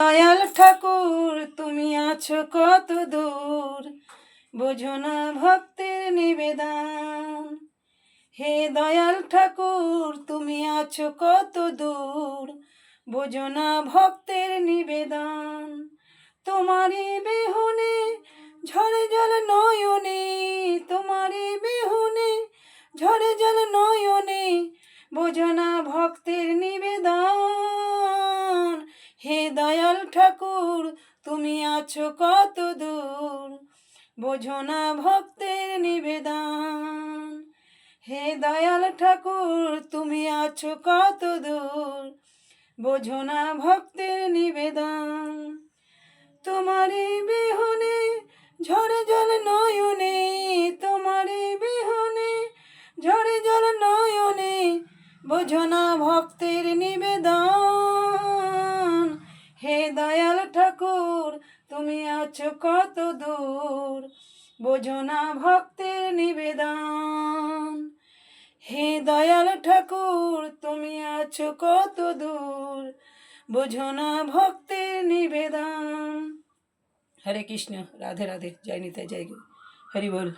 দয়াল ঠাকুর তুমি আছো কত দূর, বোঝো না ভক্তের নিবেদন। হে দয়াল ঠাকুর তুমি আছো কত দূর, বোঝো না ভক্তের নিবেদন। তোমারই বিহুনে ঝরে জল নয়নে, তোমারই বিহুনে ঝরে জল নয়নে, বোঝো না ভক্তের নিবেদন। হে দয়াল ঠাকুর তুমি আছো কত দূর, বোঝো না ভক্তের নিবেদন। হে দয়াল ঠাকুর তুমি আছো কত দূর, বোঝো না ভক্তের নিবেদন। তোমারই বিহুনে ঝরে জল নয়নে, তোমারই বিহুনে ঝরে জল নয়নে, বোঝো না ভক্তের নিবেদন। হে দয়াল ঠাকুর তুমি আছো কত দূর, বোঝো না ভক্তের নিবেদন। হে দয়াল ঠাকুর তুমি আছো কত দূর, বোঝো না ভক্তের নিবেদন। হরে কৃষ্ণ, রাধে রাধে, জয় নিতাই, জয় গুরু, হরি বল।